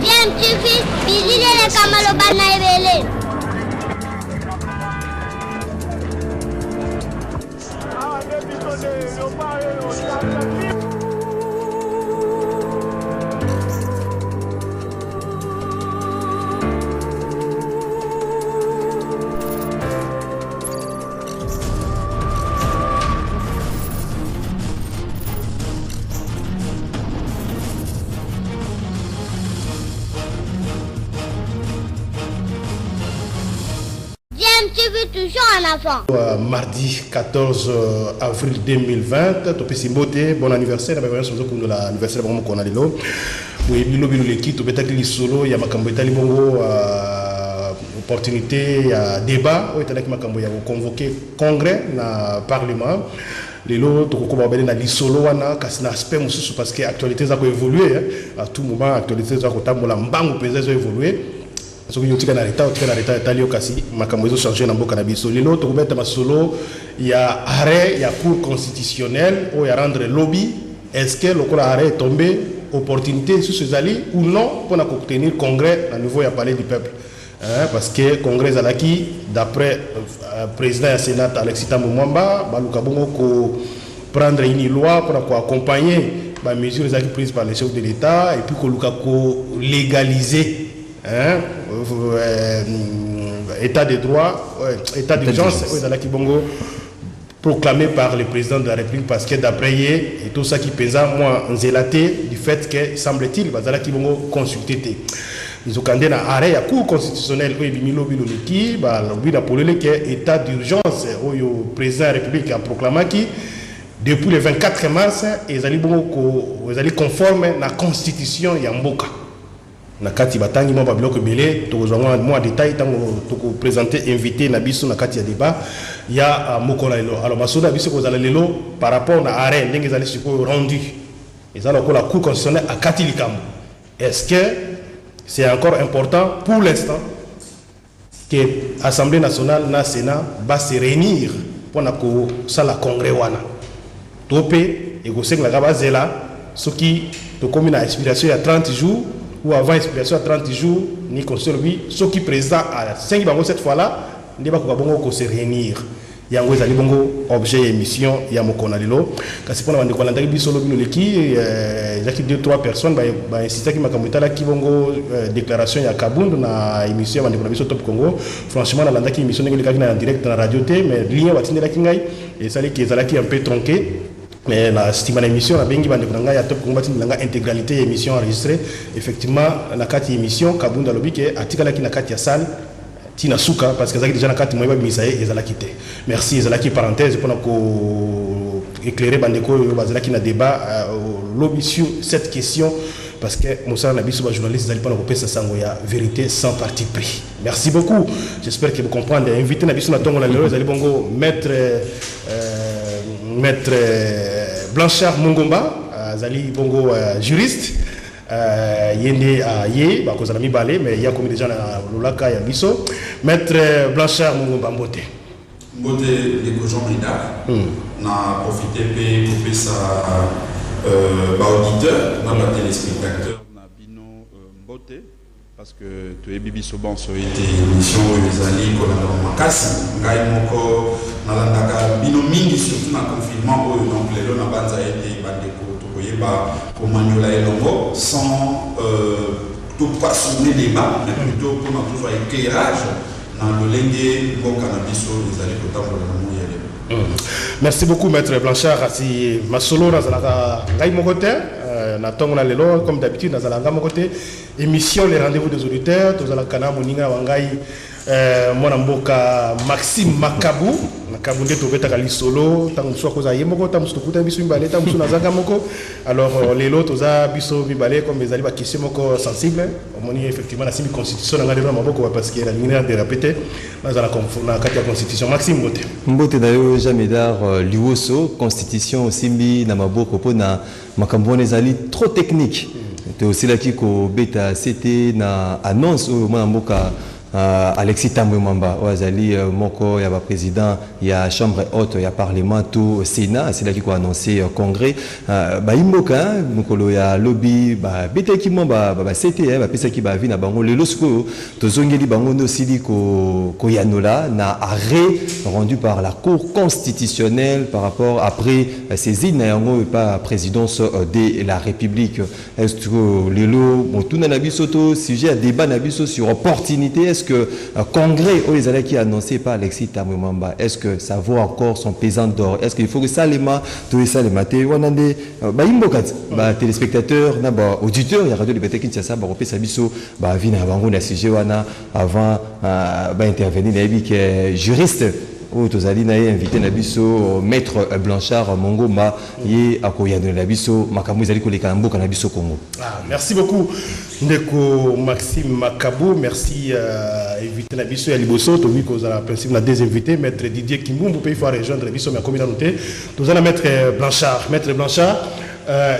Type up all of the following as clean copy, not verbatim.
Bien, tu fais, bisous les camalobana et belé. Toujours un enfant. Mardi 14 avril 2020, Topé Simbote, bon anniversaire, l'anniversaire vraiment qu'on a lelo. Oui, bilo l'équipe, Topé Takili Solo, il y a Makambo Itali Bongo, opportunité, débat, où est Makambo a convoqué congrès dans le Parlement. Lelo, Toko Babel na Lisolo, wana, kasi na aspect mususu parce que l'actualité a évolué, à tout moment, l'actualité a évolué. Ce qui est en état, il changé dans le cannabis. Il y a arrêt, il y a cour constitutionnelle, où il y a rendre lobby. Est-ce que le arrêt est tombé, opportunité sur ces alliés ou non pour obtenir le congrès à nouveau, il y a parlé du peuple. Parce que le congrès Zalaki, d'après le président du Sénat Alexis Tambou-Mwamba, il prendre une loi pour accompagner les mesures prises par les chefs de l'État et puis pour légaliser. État de droit, état d'urgence, proclamé par le président de la République parce que d'après et tout ça qui pesa moi zélaté du fait que semble-t-il bazala qui vont consulter ils ont candidat à arrêt à cour constitutionnel où bimilo biloliki ba lobi na polele que état d'urgence où le président de la République a proclamé qui depuis le 24 mars ils allaient conforme à la constitution yamboka. Nakati batangi mo babiloko belé tozongwa moi détail tant to présenter invité na biso nakati ya débat ya mokola lelo alors masoda biso ko zala lelo par rapport à arrêt ndenge zali siko rendu ezala ko la cour constitutionnelle à kati likambo. Est-ce que c'est encore important pour l'instant que l'Assemblée nationale na Sénat va se réunir pour na ko sala congrès wana topé et ko sengla ba zela soki to komi na expiration ya 30 jours ou avant expiration à 30 jours, ni constitution lui, ce qui présent à 5 bango cette fois-là, ne va pas se réunir. Il y a un bongo objet émission, il y a mon conalilo. Quand c'est pour la bande de bisolo binoleki, il y a 2-3 personnes, c'est qui m'a communiqué là qui bongo déclaration il y a Kabound na émission bande de biso top Congo. Franchement, la bande qui émission n'est en direct dans la radio T, mais lien va tenir la kingai et ça qui est un peu tronqué. Mais la stima émission la bengi bande kunanga ya top combat nanga intégralité émission enregistrée effectivement la carte émission Kabunda lobi ke atikala ki na carte ya salle tina suka parce que ça déjà na carte moyeba misaye ezala kité merci ezala ki parenthèse pour ko éclairer bande ko bazala ki na débat lobby sur cette question parce que Moussa Nabiso journaliste n'allait pas nous repérer sango ya vérité sans parti pris. Merci beaucoup. J'espère que vous comprenez. Invité Nabiso na tongo la lelo ezali bongo maître Blanchard Mungomba, Zali Bongo juriste, Yende a Ye, Bakozalami Balé, mais il y a comme déjà na Lolaka et Bisso. Maître Blanchard Mungomba Mbote. Mbote de Jean Rida, n'a profité pour faire sa auditeur, n'a pas téléspectateur, n'a bino Mbote. Parce que tu es Bibi Soban sur l'émission les alliés qu'on a dans Makassi, Ngai Moko, Nalandaka, Bino Mingi, surtout dans le confinement, donc les lois n'a pas été bandeko, Tokoyeba, Komanyola et Longo, sans tout passionner les débat, mais plutôt pour nous toujours éclairage dans le lengue, bon cannabis, les alliés pour t'envoyer dans le monde. Merci beaucoup, Maître Blanchard. Si ma solo, Ngai Mokote. Comme d'habitude, dans la côté émission les rendez-vous des auditeurs, tous la canal Moninga Wangai, mon amboka Maxime Makabou, Makabou de Tobeta Kali Solo, Tamusua Koza Yemoko, Tamustukuta Bisu Mbale, Tamusu Nazaga Moko. Alors les lots, Toza Biso Bibale, comme les alibas qui sont sensibles, on y effectivement la constitution dans la Maboko parce qu'il y a la lumière de répéter dans la constitution. Maxime Mbote. Mbote d'ailleurs jamais d'art l'Iwoso, constitution Simbi Namaboko Pona. Makambone zali trop technique. C'est aussi là qui ko beta c'était na annonce au mboka Alexis Tambwe Mwamba Azali moko ya président ya chambre haute ya parlement tout Sénat c'est là qui a annoncé congrès imboka mokolo ya lobby beteki mamba c'était pesa ki ba vi na bango lelo siko tozongeli bango ndo sili ko yanola na arrêt rendu par la cour constitutionnelle par rapport après saisine na yango pas présidence de la République. Est-ce que lelo motuna na biso to sujet à débat na biso sur opportunité, est-ce que congrès aux Ezala qui annoncé par Alexis Tambwe Mwamba, est-ce que ça vaut encore son pesant d'or? Est-ce qu'il faut que ça les ma tous ça les maté wanande imboka téléspectateurs na auditeurs ya radio Liberté Kinshasa ba repesa biso vi na bango na sujet wana avant intervenir na bi que juriste ou tozali na invité na biso maître Blanchard Mongomba ye akoyano na biso makambo ezali koleka mboka na biso Congo. Merci beaucoup ndeko Maxime Makabou, merci invité na biso ya liboso to mi kozala principe na deux invités maître Didier Kimbumbu peut faire rejoindre biso ma communauté tozala maître Blanchard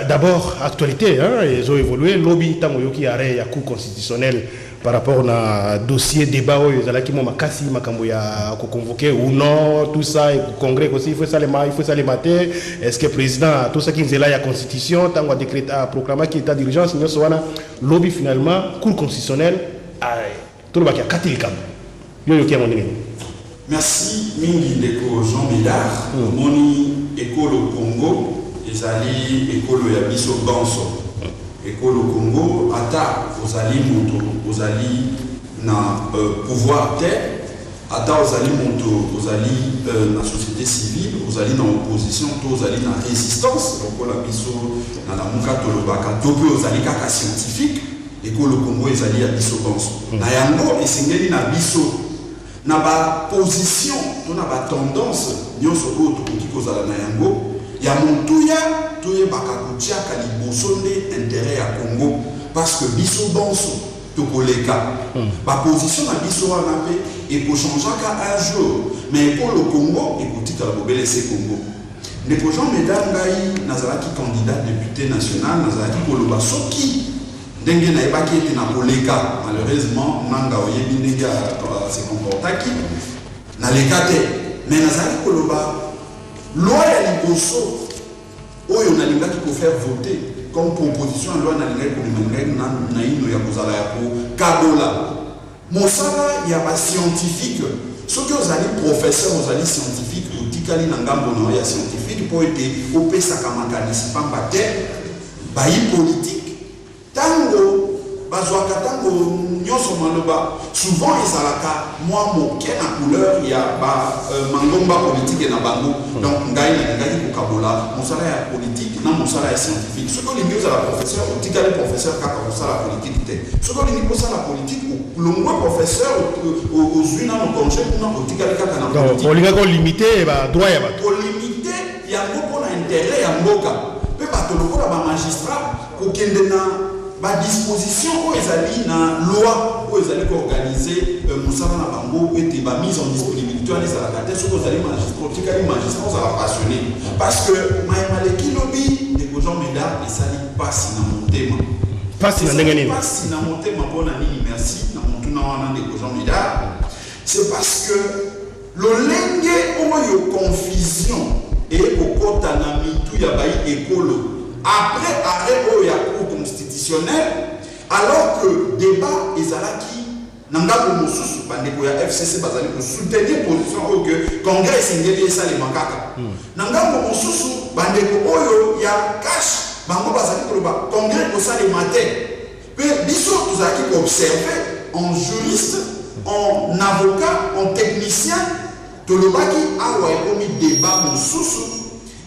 d'abord actualité ils ont évolué lobby tango yoki arrêt ya cour constitutionnelle par rapport à dossier débat où ils allaient qui m'ont cassé ma camboya convoqué ou non tout ça et congrès aussi il faut ça les mater est-ce que président tout ça qui est là il y a constitution tant qu'on décret à proclamer qui état d'urgence nous sommes lobby finalement cour constitutionnelle tout le monde qui a quatre cas yo qui a mon merci mingi ndeko Jean Médard moni école au Congo ezali école ya biso banso école au Congo ata ozali moto ozali na pouvoir terre ata ozali moto ozali na société civile ozali na opposition to ozali na résistance lokola biso na lamuka tolobaka to pe ozali kaka scientifique école au Congo ezali ya biso banso na yango esengeli na biso na ba position to na ba tendance nyonso oyo tokoki kozala na yango ya montuya toye bakakutia kaliboso nde intérêt ya Congo parce que biso bonso tokoleka ba position na biso wana pe ekochangeaka un jour mais pour le Congo ekotika la bobele se Congo ndeko Jean Médard ngai nazalaki candidat député national nazalaki koloba soki ndenge na ebaki ete na koleka malheureusement nanga oyebi ndenge se comportaki na leka te mais nazalaki koloba loi ya liboso oyo nalingaki ko faire voter comme proposition loi nalingaki ko na ino ya kozala ya ko kabola mosala ya ba scientifique soki ozali professeur ozali scientifique otikali na ngambo na ya scientifique po ete opesaka makanisi pamba te bayi politique tango bazwaka tango nyonso maloba souvent ezalaka mwa moke na couleur ya mangomba politique na bango donc ngai nalingaki kokabola mosala ya politique na mosala ya scientifique soki olingi ozala professeur otikali professeur kaka kosala politique te soki olingi kosala politique olongwe professeur ozwi nano congé kuna otikali kaka na politique olingaka olimite badroit ya bato olimite yango mpona intérêt ya mboka mpe bato lokola bamagistrat kokende na ba disposition oyo ezali na loi oyo ezali koorganize mosala na bango ete ba mise en disponibilité wana ezalaka te soki ozali magistrat otikali magistrat ozala passionné parce que mayemaleki lobi ndeko Jean Médard esali pasi na motema pasi na ndenge nini pasi na motema mpona nini merci na motuna wana ndeko Jean Médard c'est parce que lolenge oyo confusion ekokota na mitu ya bayi ekolo après arrêt oyo ya cour constitutionnelle alors que débat ezalaki nangako mosusu bandeko ya FCC bazali ko soutenir position oyo que congrès esengeli esalema kaka nangako mosusu bandeko oyo ya cash bango bazali koloba congrès kosalema te pe biso tozalaki koobserver en juriste en avocat en technicien tolobaki awa ekomi débat mosusu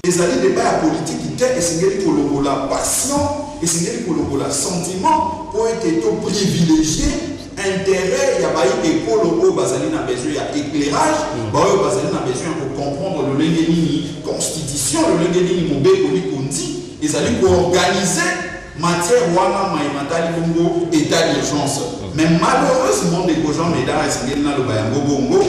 ezali débat ya politique te esengeli kolongola passion esengeli kolongola sentiment po ete to privilégié intérêt ya bayi ekolo oyo bazali na besoin ya éclairage baoyo bazali na besoin ya comprendre lolenge nini constitution lolenge nini mobekoli kondi ezali koorganiser matière wana mayematali bongo état d'urgence mais malheureusement ndeko Jean Médard esengeli naloba yango bongo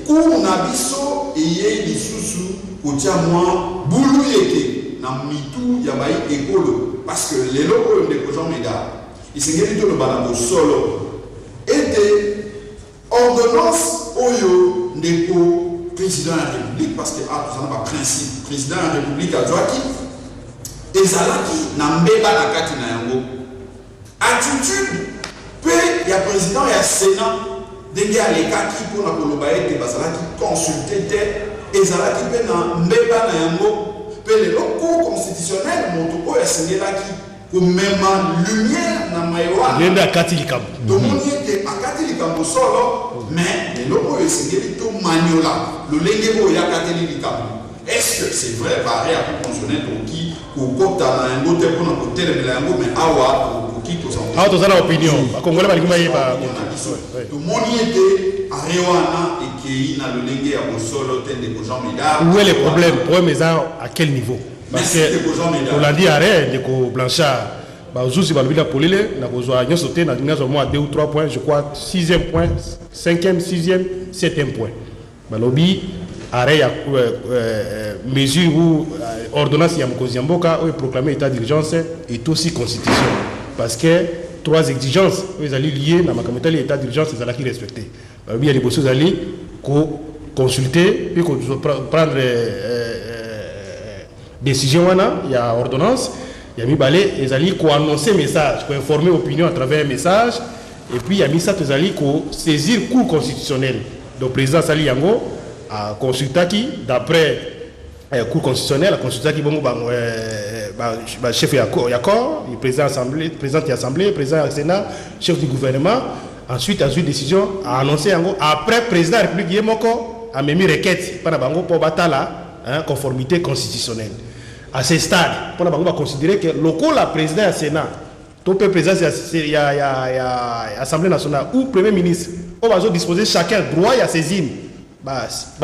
cour na biso eye lisusu kotia mwa bulu yeke na mitu ya bayi ekolo parce que lelo oyo ndeko Jean Médard esengeli toloba na bosolo ete ordonnance oyo ndeko président de la République parce que ah tout ça pas principe président de la République a droit qui ezalaki na mbeba na kati na yango attitude pe ya président ya Sénat ndenge alekaki mpona koloba ete bazalaki consulté te ezalaki mpe na mbeba na yango mpe lelo cour constitutionnel moto oyo asengelaki komema lumière na mayoa lende akati likambo tomoni ete akati likambo solo mais lelo oyo esengeli tomaniola lolenge oyo akateli likambo est-ce que c'est vrai pareil à cour constitutionnel tokoki kokota na yango te mpona kotelemela yango mais awa awa tozala opinion bakongole balingi bayeba tomoni ete arewana ekei na lolenge ya bosolo te ndeko Jean Médard où est le problème eza à quel niveau parce que olandi arrêt ndeko Blanchard bazuzi balobi na polele na kozwa nyonso te na dinga moins 2 ou 3 points je crois 6e point 5e 6e 7e point balobi arrêt ya mesure ou ordonnance ya mokonzi ya mboka oyo proclamer état d'urgence est aussi constitution parce que 3 exigences ils allaient liées dans ma communauté l'état d'urgence ils allaient respecter il y a des choses allaient consulter puis prendre décision il y a ordonnance il y a mis balai ils allaient annoncer message pour informer l'opinion à travers un message et puis il y a mis ça ils allaient saisir cour constitutionnel donc président Sali Yango a consulté qui d'après cour constitutionnelle la consultation qui bon chef d'accord le président assemblée président de l'assemblée président du Sénat chef du gouvernement ensuite a eu décision a annoncé après président de la République Yemoko a mis requête par bango pour batala conformité constitutionnelle à ce stade pour bango va considérer que local la président du Sénat tout président il y a assemblée nationale ou premier ministre on va disposer chacun droit à saisir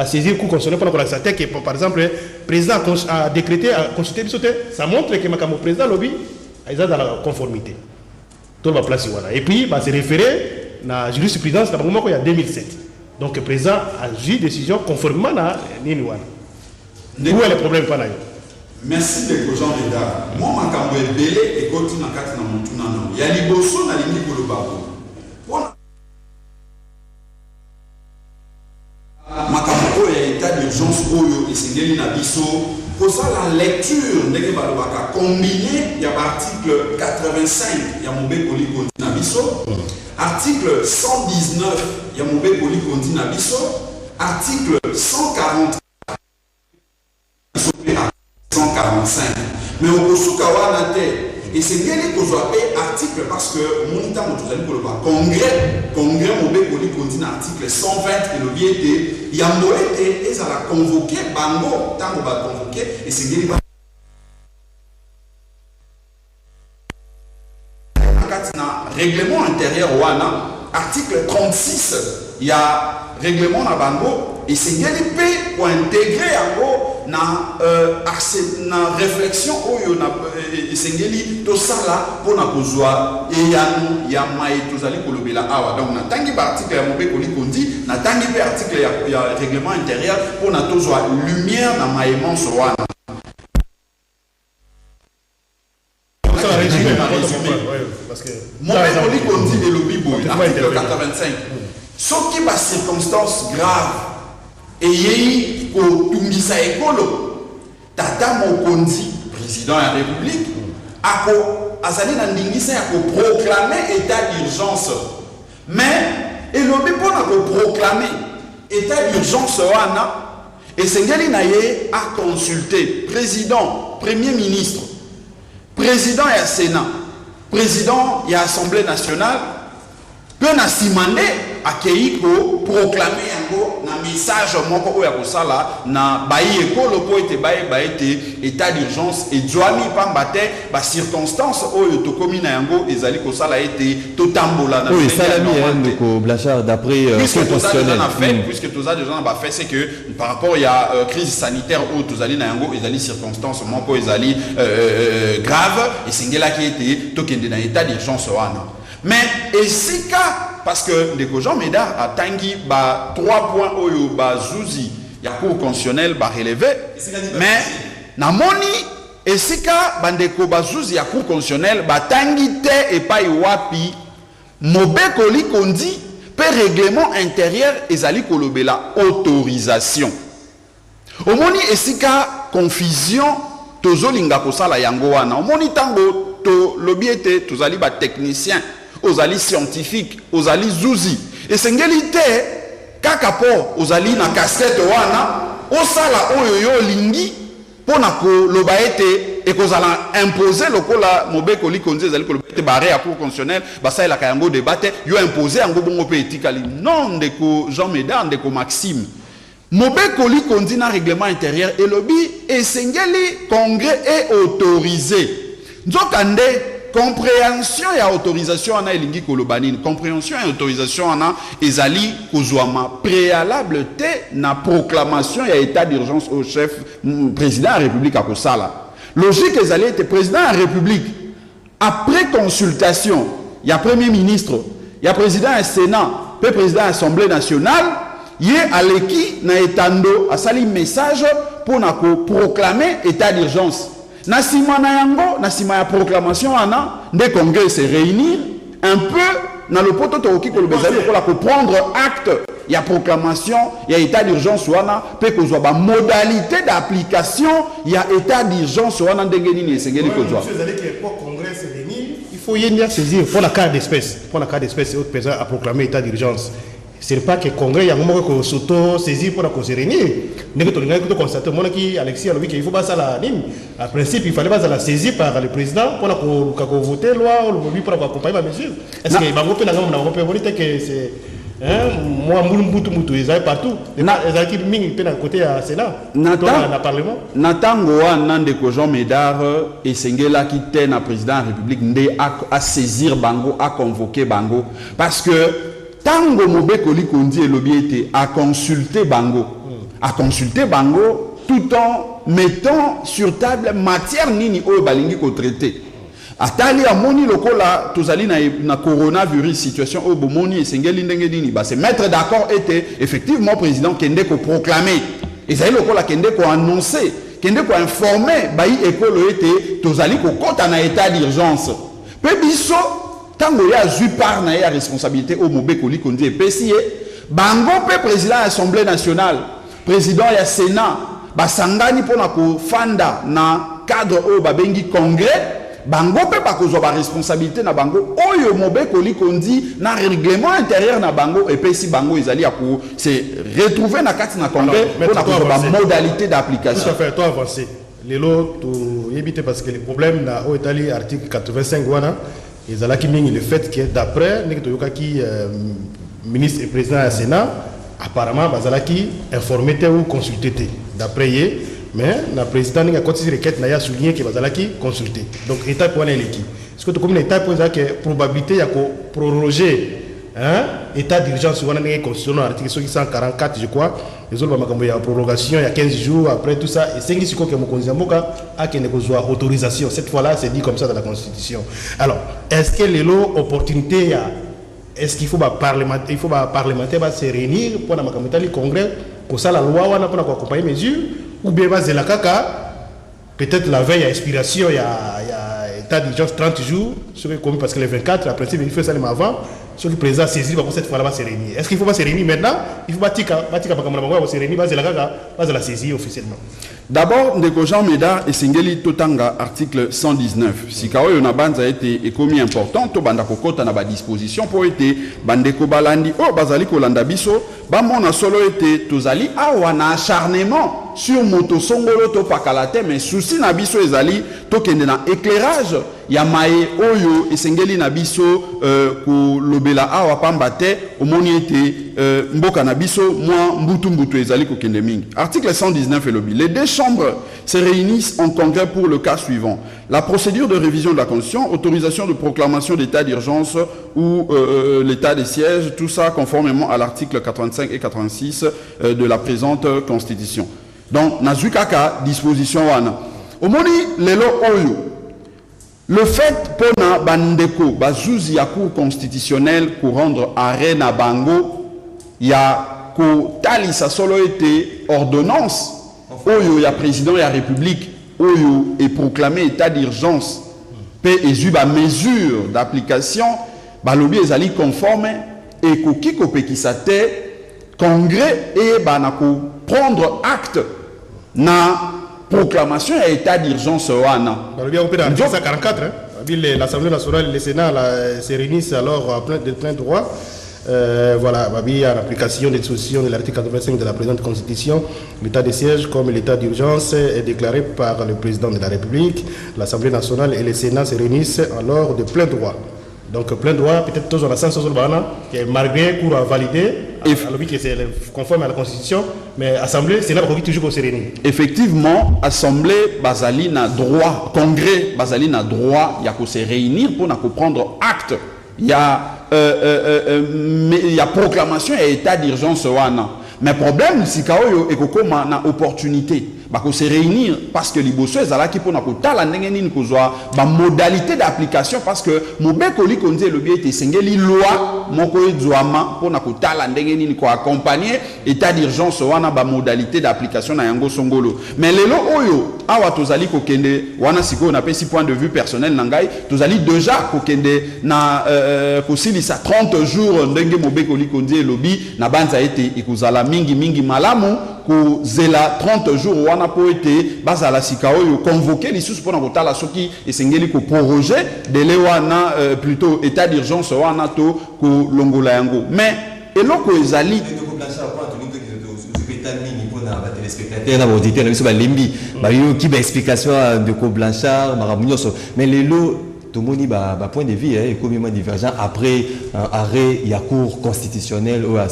saisir le cours constitutionnel pour la que par exemple le président a décrété a consulté ça montre que le président lobby est dans la conformité tout va place voilà et puis c'est référé à la jurisprudence il y a 2007 donc le président a eu décision conformément à Niniwana où est le problème pas là merci de Jean Médard moi makambo ebele et continue na kati na mutuna na ya liboso na lingi koloba makambo ya état d'urgence oyo esengeli na biso kosala lecture ndenge balobaka combiné ya article 85 ya mobeko likondi na biso article 119 ya mobeko likondi na biso article 140 145 mais okosuka wana te esengeli kozwa pe article parce que monita moto zali koloba congrès mobeko likondi na article 120 elobi ete yango ete ezala convoqué bango ntango baconvoqué esengeli kati na règlement intérieur wana article 36 ya règlement na bango esengeli pe kointégrer yango na réflexion oyo na esengeli tosala mpona kozwa eyano ya mai tozali kolobela awa donc natangi ba article ya mobeko likondi natangi pe article ya règlement intérieur mpona tozwa lumière na maemanso wana mobeko likondi elobi boye article 85 soki ba circonstance grave eyei kotungisa ekolo tata mokonzi président de la République azali na ndingisa ya koproclamer état d'urgence mais elobi mpona koproclamer état d'urgence wana esengeli na ye aconsulte président premier ministre président ya Sénat président ya Assemblée nationale mpe na nsima nde akei koproclame yango na message moko oyo akosala na bayi ekolo mpo ete bayeba ete état d'urgence ezwami pamba te bacirconstance oyo tokomi na yango ezali kosala ete totambola na ndeko Blanchard d'après puisque toza déjà na bafait c'est que par rapport ya crise sanitaire oyo tozali na yango ezali circonstance moko ezali grave esengelaki ete tokende na état d'urgence wana mais esika parce que ndeko Jean Médard atangi ba 3 points oyo bazuzi ya cour constitutionnelle ba relevé mais namoni esika bandeko bazuzi ya cour constitutionnelle batangi te epai wapi mobeko likondi pe règlement intérieur ezali kolobela autorisation. Omoni esika confusion tozolinga kosala yango wana. Omoni tango to lobiete tozali ba technicien, ozali scientifique, ozali zuzi. Esengeli te kaka po ozali na cassette wana, osala oyo yo lingi pona ko loba ete et kozala imposer lokola mobeko likonzi ezali ko loba ete barré à cour constitutionnel basa ela kayango débattre yo imposer yango bongo pe etikali non ndeko Jean Médard ndeko Maxime. Mobeko likonzi na règlement intérieur et lobby esengeli congrès est autorisé. Nzokande compréhension et autorisation ana elingi kolobanine. Compréhension et autorisation ana ezali kozwama préalable te na proclamation et état d'urgence au chef président de la République à Kosala. Logique ezali était président de la République. Après consultation, il y a premier ministre, il y a président du Sénat, puis président de l'Assemblée nationale. Yé aleki na etando asali message pour na proclamer état d'urgence. Na sima na yango, na sima ya proclamation ana, nde congrès se réunir un peu na le poto to ki ko le bezali ko la ko prendre acte ya proclamation ya état d'urgence wana pe ko zwa ba modalité d'application ya état d'urgence wana ndenge nini esengeli ko zwa. Vous allez que pour congrès se réunir, il faut y venir saisir pour la carte d'espèce. Pour la carte d'espèce, c'est autre président a proclamé état d'urgence. Ce n'est pas que le Congrès y a un moment que s'auto-saisir pour se réunir. Nous avons constaté que Alexis a dit qu'il faut pas ça la ligne. En principe, il fallait pas la saisir par le président pour voter la loi ou pour accompagner la mesure. Est-ce que Bango peut que c'est moi, Moutou, ils sont partout. Ils sont à côté à Sénat, dans le Parlement. Natangoa Nandeko Jean Médard et Sengela qui était le président de la République à saisir Bango, à convoquer Bango. Parce que tango mobeko likondi elobi ete à consulter Bango tout en mettant sur table matière nini oyo balingi ko traiter atali amoni lokola tozali na coronavirus situation oyo bomoni esengeli ndenge nini ba se mettre d'accord ete effectivement président kende ko proclamer ezali lokola kende ko annoncer kende ko informer bayi ekolo ete tozali ko kota na état d'urgence pe biso tango ya zui par na ya responsabilité au mobeko likondi epesi bango pe président de l'Assemblée nationale président ya Sénat basangani pona ko fanda na cadre o babengi congrès bango pe bakozwa ba responsabilité na bango oyo mobeko likondi na règlement intérieur na bango epesi bango ezali ya ko se retrouver na kati na congrès pona ko ba modalité d'application. Tout à fait, toi avancer lelo to éviter parce que le problème na o Italie article 85 wana le fait que d'après le ministre et président du Sénat, apparemment, Bazalaki informé ou consulté. D'après lui, mais le président a continué requête, il a souligné que Bazalaki consulté. Donc, l'état pour l'équipe. Est-ce que tu as l'état pour la probabilité de proroger état d'urgence sur la constitution, article 144, je crois, les autres, il y a prorogation, il y a 15 jours, après tout ça, et c'est ce que je a autorisation. Cette fois-là, c'est dit comme ça dans la Constitution. Alors, est-ce que les lots opportunités, est-ce qu'il faut parlementaire se réunir pour le Congrès, pour ça la loi, pour accompagner les mesures, ou bien la caca, peut-être la veille à expiration, il y a état d'urgence 30 jours, parce que les 24, après, il faut ça avant. Sur le président saisi, cette fois-là va se réunir. Est-ce qu'il ne faut pas se réunir maintenant? Il faut pas se réunir, la saisir officiellement. D'abord, Ndeko Jean Médard et Sengeli Totanga, article 119. Si Kao Yonabanza a été commis important, to banda kokota na ba disposition pour été bandeko balandi o bazali kolanda biso, ba mona solo été tozali awana acharnement sur moto songolo to pakalate mais souci na biso ezali to kende na éclairage ya mae oyo esengeli na biso ko lobela awa pamba te omoni ete mboka na biso moi mbutu ezali ko kende mingi. Article 119 et lobby. Les deux chambres se réunissent en congrès pour le cas suivant: la procédure de révision de la Constitution, autorisation de proclamation d'état d'urgence ou l'état de siège, tout ça conformément à l'article 85 et 86 de la présente Constitution. Donc, Nazukaka, disposition wana. Omoni lelo oyo. Le fait pour na bandeko bazouzi ya cour constitutionnelle pour rendre arrêt na bango ya ko tali sa solo été ordonnance oyo ya président ya république oyo est proclamé état d'urgence pe ezuba mesure d'application balobi ezali conforme et koki kopekisa te congrès et banako prendre acte na proclamation et état d'urgence wana. L'article 144, l'Assemblée nationale et le Sénat se réunissent alors de plein droit. Voilà, en application des dispositions de l'article 85 de la présente Constitution, l'état de siège comme l'état d'urgence est déclaré par le président de la République. L'Assemblée nationale et le Sénat se réunissent alors de plein droit. Donc plein droit, peut-être tous en sens qui est malgré pour valider, alors que c'est conforme à la Constitution, mais Assemblée, Sénat, on toujours qu'on se réunit. Effectivement, Assemblée, Bazali n'a droit, Congrès, Bazali n'a droit, il y a qu'on se réunir pour prendre acte. Il y a proclamation et état d'urgence wana. Mais problème si kaoyo ekokoma na opportunité ba ko se réunir parce que liboso ezala ki pona ko tala ndenge nini ko zwa ba modalité d'application parce que mobeko li konze lobi ete sengeli loi moko ezwama pona ko tala ndenge nini ko accompagner état d'urgence wana ba modalité d'application na yango songolo. Mais lelo oyo awa tozali ko kende wana siko na pesi point de vue personnel nangai tozali déjà ko kende na ko silisa 30 jours ndenge mobeko li konze lobi na banza ete ikuzala mingi malamu ku zela 30 jours wana po ete bazala sika oyo convoquer lisusu pona kotala soki esengeli ko proroger délai wana plutôt état d'urgence wana to ku longola yango. Mais eloko ezali téléspectateurs na auditeur na biso ba lembi ba yo ki ba explication de Co Blanchard maramunyoso mais lelo tout le monde a point de vue complètement divergent après un arrêt il y a cour constitutionnel ou à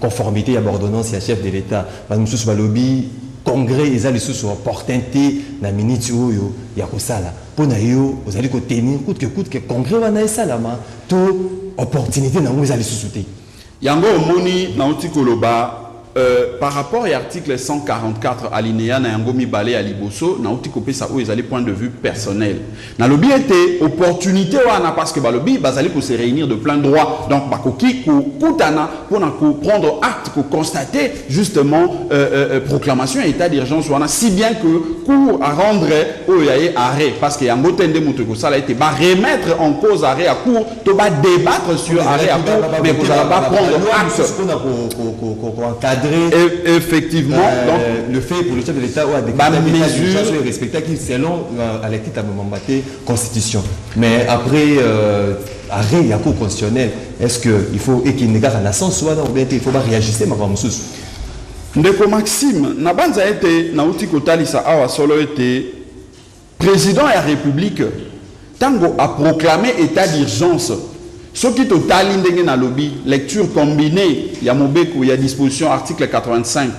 conformité à l'ordonnance il y a chef de l'État nous sous lobby congrès ils allaient sous opportunité na minute où il y a ça là pour na yo vous allez tenir coûte que congrès va na ça là ma tout opportunité na vous allez sous-souter yango moni na utikoloba par rapport à l'article 144 alinéa na yango mibale ya liboso na uti kopesa o ezali point de vue personnel na lobi était opportunité wana parce que balobi bazali ko se réunir de plein droit donc bakoki ko kutana pour na ko prendre acte ko constater justement proclamation état d'urgence wana si bien que cour à rendre o yaye arrêt parce que yango tende mutu ko sala été ba remettre en cause arrêt à cour to ba débattre sur arrêt à cour mais ko sala pas prendre acte effectivement donc le fait pour le chef de l'État ou à des mesures respectables selon à l'équipe à constitution mais après arrêt il y a cour constitutionnel est-ce que il faut et qu'il négare la sens soit ou bien il faut pas réagir mais pas monsieur ndeko Maxime na banza été na uti kotalisa awa solo été président de la République tango a proclamé état d'urgence. Ce qui total indenge na lobby, lecture combinée, il y a Mobeko, il y a disposition article 85,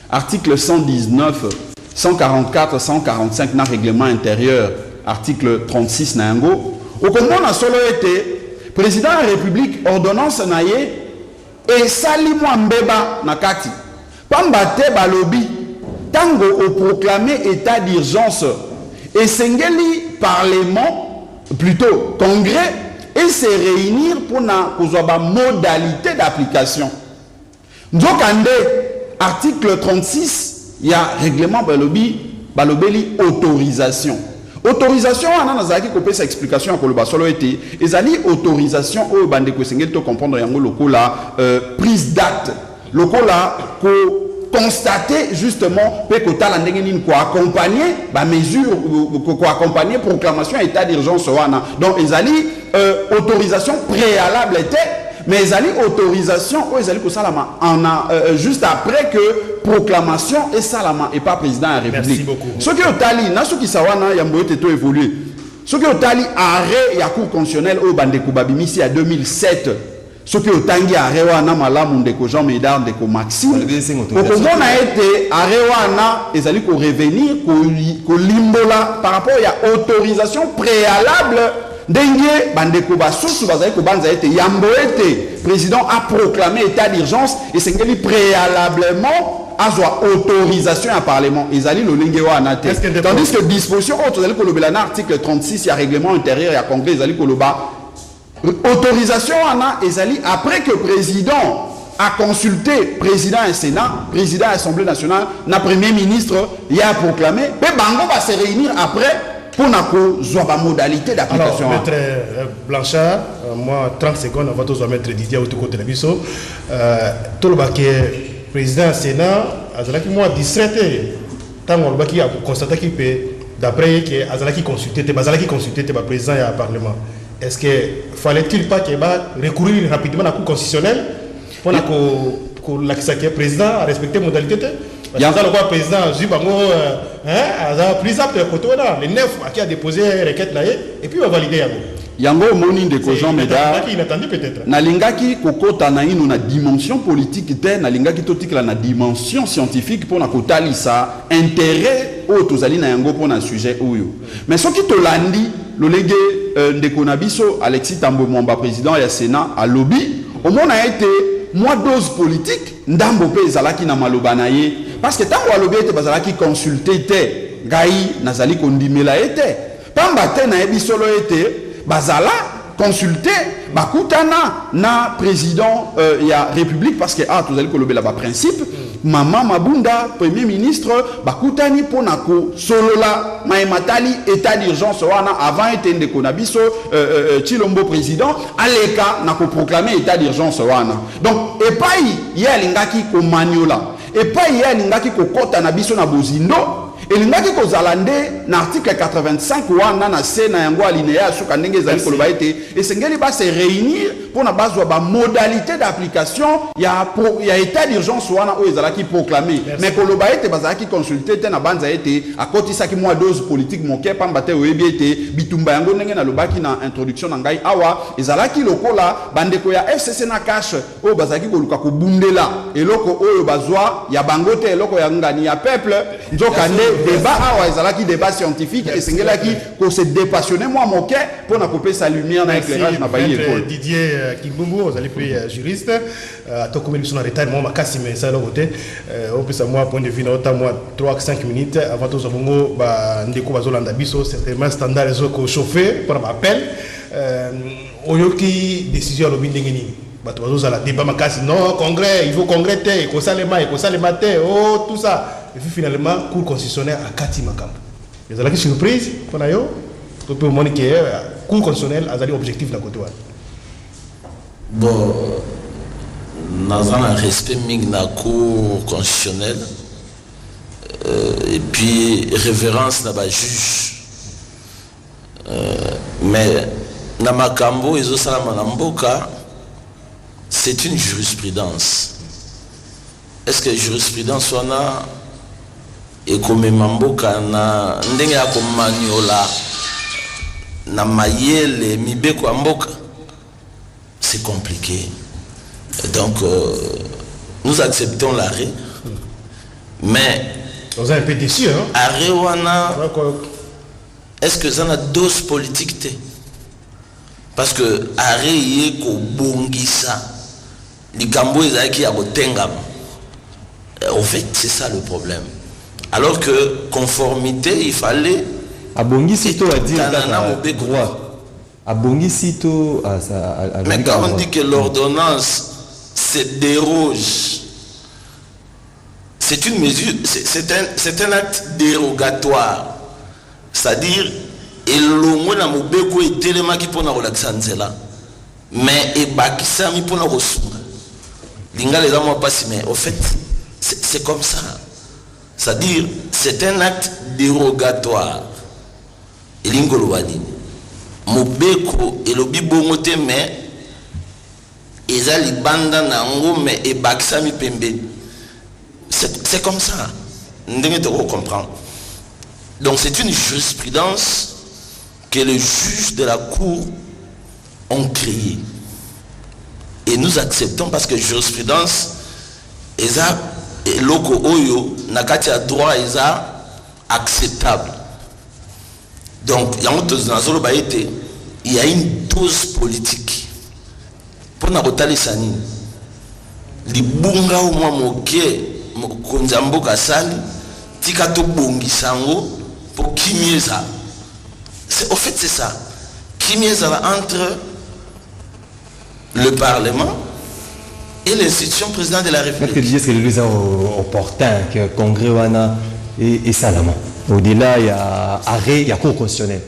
article 119, 144, 145 na règlement intérieur, article 36 na yango. Au Congo na solo été président de la République ordonnance na ye et sali moi mbeba na kati. Pambate ba lobby tango au proclamé état d'urgence et sengeli parlement plutôt congrès et se réunir pour na modalité d'application. Nzokande article 36 il y a règlement balobeli autorisation. Autorisation on a nazaki kopesa explication à koloba solo été ezali autorisation o bande ko sengeli to comprendre yango lokola prise d'acte lokola ko constater justement que kotala ndenge nini ko accompagner ba mesure ko accompagner proclamation état d'urgence wana donc ezali autorisation préalable était mais ezali autorisation o ezali ko salama en juste après que proclamation et salama et pas président de la République. Merci beaucoup. Ce qui otali na ce qui sawana ya mboyote to évoluer ce qui otali arrêt ya cour constitutionnelle o bande ko babimisi à 2007 ce qui otangi arewana malamu ndeko Jean Médard ndeko Maxime okomona ete arewana ezali ko revenir ko limbola par rapport à autorisation préalable ndenge bandeko basusu bazali ko banza ete yambo ete président a proclamé état d'urgence et sengeli préalablement azwa autorisation à parlement ezali lolenge wana te tandis que disposition autre ezali ko lobela na article 36 ya règlement intérieur ya congrès ezali ko loba autorisation wana ezali après que président a consulté président et sénat président et assemblée nationale na premier ministre y a proclamé mais bango va se réunir après pour na ko zwa ba modalité d'application. Alors maître Blanchard moi 30 secondes avant de mettre Didier au côté de la biso tout le baquet président Sénat azalaki moi distraité tant on le a constaté qu'il peut d'après que azalaki consulté le président et le parlement. Est-ce que fallait-il pas qu'il recourir rapidement à la Cour constitutionnelle pour que le président a respecté les modalités? Parce que le président a pris apte le 9 qui a déposé une requête et puis il va valider. Yango moni de Jean Médard inattendu peut-être. Nalingaki kokota na ino na dimension politique te nalingaki totikla na dimension scientifique pour na kotali ça intérêt au tozali na yango pour na sujet oyo. Mais ce qui tolandi lolege ndeko na biso Alexis Tambo Mwamba président ya Sénat à lobby au moins a été moi dose politique ndambo pe ezalaki na maloba na ye parce que tango a lobby était bazalaki consulter te gai nazali kondimela ete pamba te na ebisolo ete bazala consulter bakutana na président ya république parce que tous allez kolobe là ba principe Mama Mabunda premier ministre bakutani pona ko solola maematali état d'urgence wana avant etende konabiso Chilombo président aleka na ko proclamer état d'urgence wana donc epai ya lingaki ko maniola epai ya lingaki ko kota na biso na bozindo et l'ingaki kozalande na article 85 wana na sena yango alinéa suka ndenge ezali koloba ete esengeli ba se réunir pour na bazwa ba modalité d'application ya état d'urgence wana o ezalaki proclamé mais koloba ete bazalaki consulter te na banza ete akotisaki moi dose politique moke pamba te oyebi ete bitumba yango ndenge na lobaki na introduction na ngai awa ezalaki lokola bandeko ya FCC na cash o bazalaki koluka kobundela eloko oyo bazwa ya bangote eloko ya ngani ya peuple nzokande débat awa ezalaki débat scientifique et sengelaki ko se dépassionner moi moke pour na couper sa lumière na éclairage na bayi école Didier Kimbungu vous allez plus juriste to comme ils sont en retard moi makasi mais ça l'autre côté on peut ça moi point de vue na autant moi 3 5 minutes avant to zabongo ba ndeko bazolanda biso certainement standard les ko chauffer pour appel oyoki décision lo bindenge nini bato bazozala débat makasi non congrès il faut congrès te ko salema te oh tout ça. Et puis finalement, Cour constitutionnelle a Kati Makambo. Mais la surprise, pour nous, on peut montrer que la Cour constitutionnelle a un objectif de côté. Bon, nous avons un respect de la Cour constitutionnelle et puis révérence de la juge. Mais dans Makambo et Zosalamanamoka, c'est une jurisprudence. Est-ce que la jurisprudence soit là? Et comme Mamboka na ndenge ya komaniola na mayele mibeko amboka c'est compliqué. Et donc nous acceptons l'arrêt mais vous êtes un peu déçu hein arrêt wana est-ce que ça a dose politique te parce que arrêt yé ko bongisa likambo ezaki ya kotengama. En fait, c'est ça le problème. Alors que conformité, il fallait. Abongi sito a dit droit. Abongi sito mais quand on dit que l'ordonnance se déroge, c'est une mesure, c'est un acte dérogatoire. C'est-à-dire, et l'homme n'a mobeko et téléma qui pona relaxanzela, mais et bakisami pona rosunga. Linga les amours pas si mais au fait. C'est comme ça. C'est-à-dire, c'est un acte dérogatoire. Et l'ingolwadi. Mobeko et le bibongote mais ezali banda nango mais et baksami pembe. C'est comme ça. Ndenge te comprendre. Donc c'est une jurisprudence que les juges de la cour ont créée. Et nous acceptons parce que jurisprudence eza et loko oyo nakati ya droit est acceptable. Donc il y a une dose politique pour na kotali sani libunga au mwa moke konzambo kasali tika to bongisango pour kimieza. Au fait c'est ça. Kimieza entre le parlement et l'institution président de la République. Est-ce que c'est opportun que le Congrès wana et Salama. Au-delà, il y a arrêt, il y a cour constitutionnelle.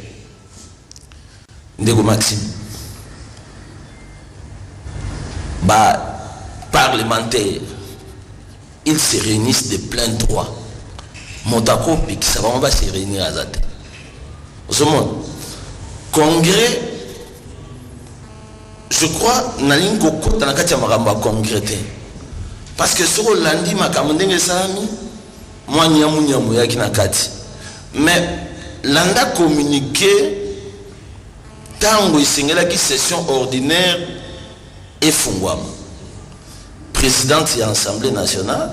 Ndego Maxime. parlementaires, ils se réunissent de plein droit. Montako, puis ça va se réunir à Zate. Au monde, congrès, je crois, Naline Koko, dans la Katiamaramba concrété. Parce que sur le lundi, ma camondenge salami, moi, nyamu yaki na kati. Mais, l'anda communiqué, tango isengela qui session ordinaire et fungwam. Président de l'Assemblée nationale,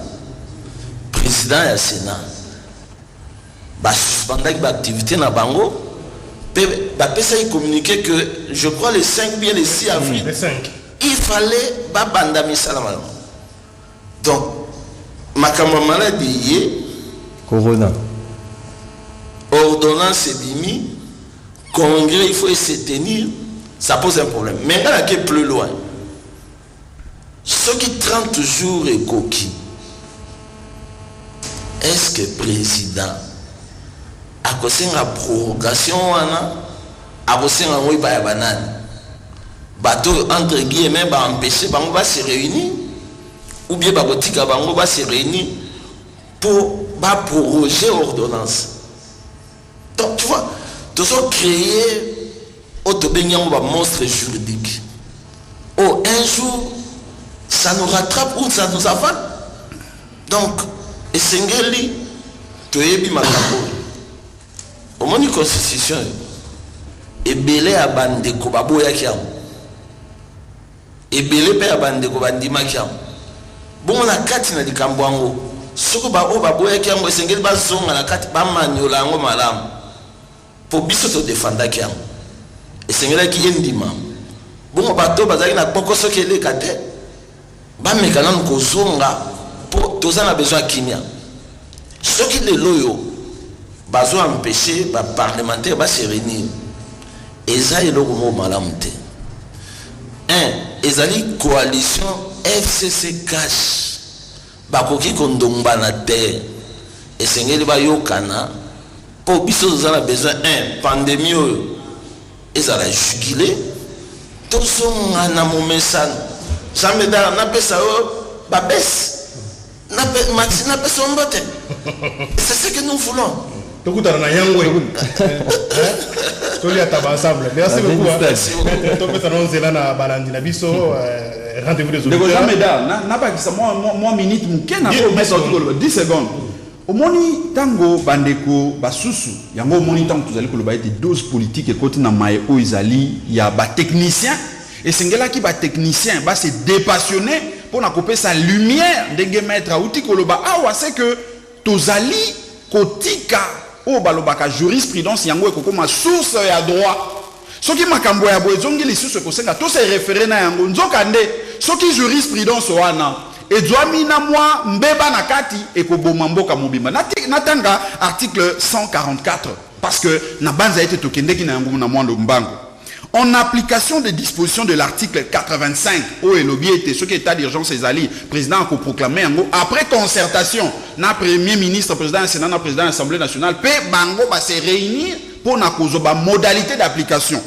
président du Sénat, suspendre l'activité na bango, ça y communiqué que je crois le 5 bien le 6 avril, il fallait bandami salam. Donc, ma camarade dit Corona. Ordonnance bimi, congrès il faut se tenir, ça pose un problème. Mais là qui est plus loin, ceux qui 30 jours et coquille, est-ce que le président a causé la prorogation a causé un oui par banane bateau entre guillemets va empêcher bango va se réunir ou bien bagotika bango va se réunir pour proroger l'ordonnance. Donc tu vois, tout ça créer un monstre juridique. Oh, un jour ça nous rattrape ou ça nous avale. Donc et Sengeli tu es bien au moins une constitution et belé à bande ko baboya kiam et belé pe à bande ko bandima kiam bon na kati na dikambwango soko ba o baboya kiam Sengeli ba zonga na kati ba manyola ngo malam pour biso to défendre kiam et Sengeli ki endima bon bato bazaki na poko soki ele kate ba mekana ko zonga pour tous en a besoin kimia ceux qui les loyaux besoin empêcher les parlementaires de se réunir et ça est le mot malamte ils ont coalition FCC cash bakoki kondomba na terre et sengeli ba yokana pour biso nous avons besoin pandémie ils ont jugulé tous on na momesa jamais dans na pesa ba baisse na pesa mbote c'est ce que nous voulons. Merci beaucoup. Rendez-vous des autres. 10 secondes. Au moni tango bandeko basusu yango moni tango tozali koloba ete dose politique et côté na maye o izali ya ba technicien et sengela ki ba technicien ba se dépassionner pour na couper sa lumière ndenge maître outi koloba awa c'est que tozali kotika o balobaka jurisprudence yango ekokoma source ya droit soki makambo ya boezongi lisusu ekosenga to se référer na yango nzokande soki jurisprudence wana edwami na mwa mbeba na kati ekoboma mboka mobimba natanga article 144 parce que na banza ete tokendeki na yango na mwando mbango en application des dispositions de l'article 85 au elobiete ce qui est état d'urgence ezali président a proclamé après concertation na premier ministre président du Sénat na président de l'Assemblée nationale pe bango va se réunir pour na kozoba modalité d'application